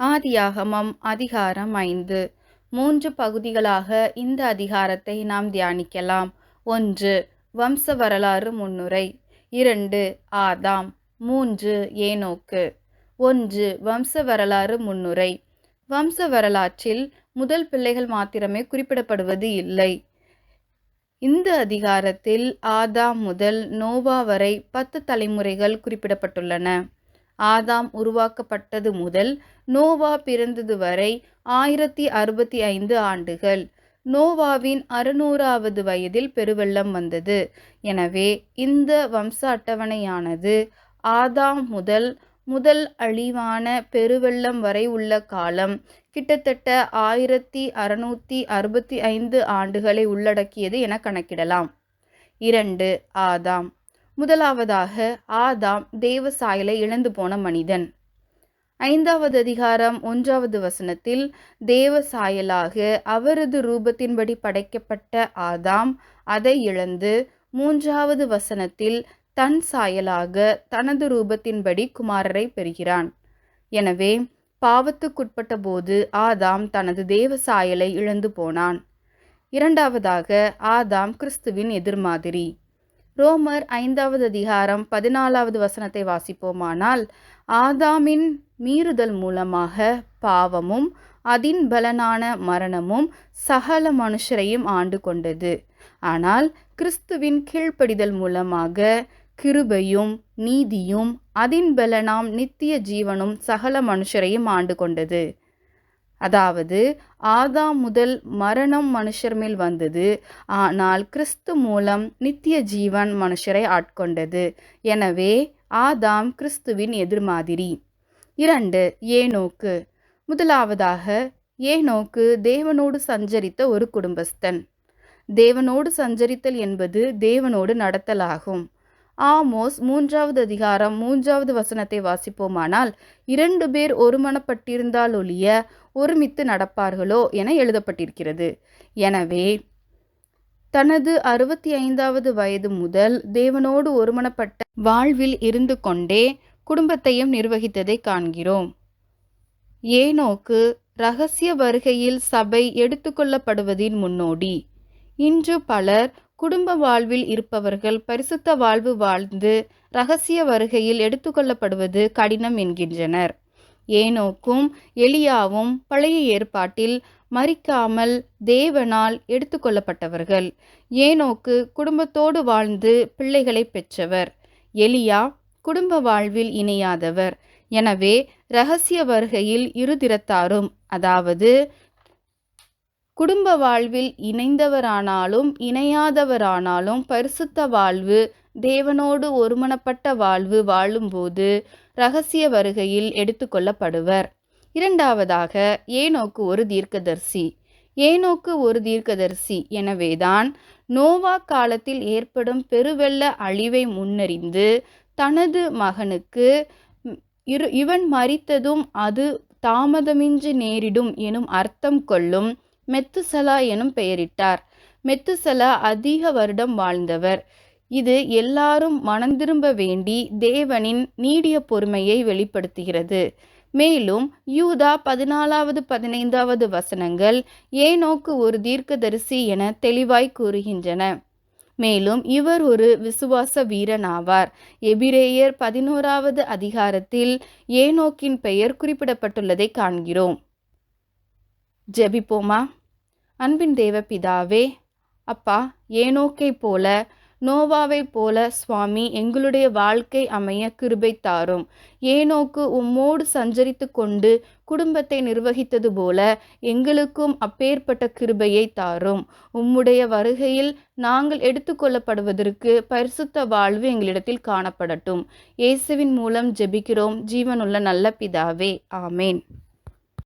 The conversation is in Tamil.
ஆதியாகமம் அதிகாரம் 5. 3 பகுதிகளாக இந்த அதிகாரத்தை நாம் தியானிக்கலாம். 1. வம்ச வரலாறு முன்னுரை. 2. ஆதாம். 3. ஏனோக்கு. 1. வம்ச வரலாறு முன்னுரை. வம்ச வரலாற்றில் முதல் பிள்ளைகள் மாத்திரமே குறிப்பிடப்படுவது இல்லை. இந்த அதிகாரத்தில் ஆதாம் முதல் நோவா வரை 10 தலைமுறைகள் குறிப்பிடப்பட்டுள்ளன. ஆதாம் உருவாக்கப்பட்டது முதல் நோவா பிறந்தது வரை 1065 ஆண்டுகள். நோவாவின் 600வது வயதில் பெருவெள்ளம் வந்தது. எனவே இந்த வம்ச அட்டவணையானது ஆதாம் முதல் அழிவான பெருவெள்ளம் வரை உள்ள காலம் கிட்டத்தட்ட 1665 ஆண்டுகளை உள்ளடக்கியது என கணக்கிடலாம். 2. ஆதாம். முதலாவதாக ஆதாம் தேவ சாயலை இழந்து போன மனிதன். 5வது அதிகாரம் 1வது வசனத்தில் தேவ சாயலாக அவரது ரூபத்தின்படி படைக்கப்பட்ட ஆதாம் அதை இழந்து 3வது வசனத்தில் தன் சாயலாக தனது ரூபத்தின்படி குமாரரை பெறுகிறான். எனவே பாவத்துக்குட்பட்ட போது ஆதாம் தனது தேவ சாயலை இழந்து போனான். 2வதாக ஆதாம் கிறிஸ்துவின் எதிர்மாதிரி. ரோமர் 5வது அதிகாரம் 14வது வசனத்தை வாசிப்போமானால், ஆதாமின் மீறுதல் மூலமாக பாவமும் அதின் பலனான மரணமும் சகல மனுஷரையும் ஆண்டு கொண்டது. ஆனால் கிறிஸ்துவின் கீழ்ப்படிதல் மூலமாக கிருபையும் நீதியும் அதின் பலனாம் நித்திய ஜீவனும் சகல மனுஷரையும் ஆண்டு கொண்டது. அதாவது ஆதாம் முதல் மரணம் மனுஷர் மேல் வந்தது, ஆனால் கிறிஸ்து மூலம் நித்திய ஜீவன் மனுஷரை ஆட்கொண்டது. எனவே ஆதாம் கிறிஸ்துவின் எதிர்மாதிரி. 2. ஏனோக்கு. முதலாவதாக ஏனோக்கு தேவனோடு சஞ்சரித்த ஒரு குடும்பஸ்தன். தேவனோடு சஞ்சரித்தல் என்பது தேவனோடு நடத்தலாகும். ஆமோஸ் 3வது அதிகாரம் 3வது வசனத்தை வாசிப்போமானால், 2 பேர் ஒருமனப்பட்டிருந்தால் ஒழிய ஒருமித்து நடப்பார்களோ என எழுதப்பட்டிருக்கிறது. எனவே தனது 65வது வயது முதல் தேவனோடு ஒருமனப்பட்ட வாழ்வில் இருந்து கொண்டே குடும்பத்தையும் நிர்வகித்ததை காண்கிறோம். ஏனோக்கு இரகசிய வருகையில் சபை எடுத்துக்கொள்ளப்படுவதின் முன்னோடி. இன்று பலர் குடும்ப வாழ்வில் இருப்பவர்கள் பரிசுத்த வாழ்வு வாழ்ந்து இரகசிய வருகையில் எடுத்துக்கொள்ளப்படுவது கடினம் என்கின்றனர். ஏனோக்கும் எலியாவும் பழைய ஏற்பாட்டில் மரிக்காமல் தேவனால் எடுத்துக்கொள்ளப்பட்டவர்கள். ஏனோக்கு குடும்பத்தோடு வாழ்ந்து பிள்ளைகளை பெற்றவர். எலியா குடும்ப வாழ்வில் இணையாதவர். எனவே இரகசிய வருகையில் இருதிறத்தாரும், அதாவது குடும்ப வாழ்வில் இணைந்தவரானாலும் இணையாதவரானாலும் பரிசுத்த வாழ்வு தேவனோடு ஒருமனப்பட்ட வாழ்வு வாழும்போது இரகசிய வருகையில் எடுத்துக்கொள்ளப்படுவர். 2வதாக ஏனோக்கு ஒரு தீர்க்கதரிசி. ஏனோக்கு ஒரு தீர்க்கதரிசி. எனவேதான் நோவா காலத்தில் ஏற்படும் பெருவெள்ள அழிவை முன்னறிந்து தனது மகனுக்கு இவன் மரித்ததும் அது தாமதமின்றி நேரிடும் எனும் அர்த்தம் கொள்ளும் மெத்துசலா எனும் பெயரிட்டார். மெத்துசலா அதிக வருடம் வாழ்ந்தவர். இது எல்லாரும் மனந்திரும்ப வேண்டி தேவனின் நீடிய பொறுமையை வெளிப்படுத்துகிறது. மேலும் யூதா 14வது 15வது வசனங்கள் ஏனோக்கு ஒரு தீர்க்கதரிசி என தெளிவாய் கூறுகின்றன. மேலும் இவர் ஒரு விசுவாச வீரனாவார். எபிரேயர் 11வது அதிகாரத்தில் ஏனோக்கின் பெயர் குறிப்பிடப்பட்டுள்ளதை காண்கிறோம். ஜெபிப்போமா. அன்பின் தேவ பிதாவே, அப்பா, ஏனோக்கை போல நோவாவை போல சுவாமி எங்களுடைய வாழ்க்கை அமைய கிருபை தாரும். ஏனோக்கு உம்மோடு சஞ்சரித்து கொண்டு குடும்பத்தை நிர்வகித்தது போல எங்களுக்கும் அப்பேற்பட்ட கிருபையை தாரும். உம்முடைய வருகையில் நாங்கள் எடுத்துக்கொள்ளப்படுவதற்கு பரிசுத்த வாழ்வு எங்களிடத்தில் காணப்படட்டும். இயேசுவின் மூலம் ஜெபிக்கிறோம் ஜீவனுள்ள நல்ல பிதாவே. ஆமேன்.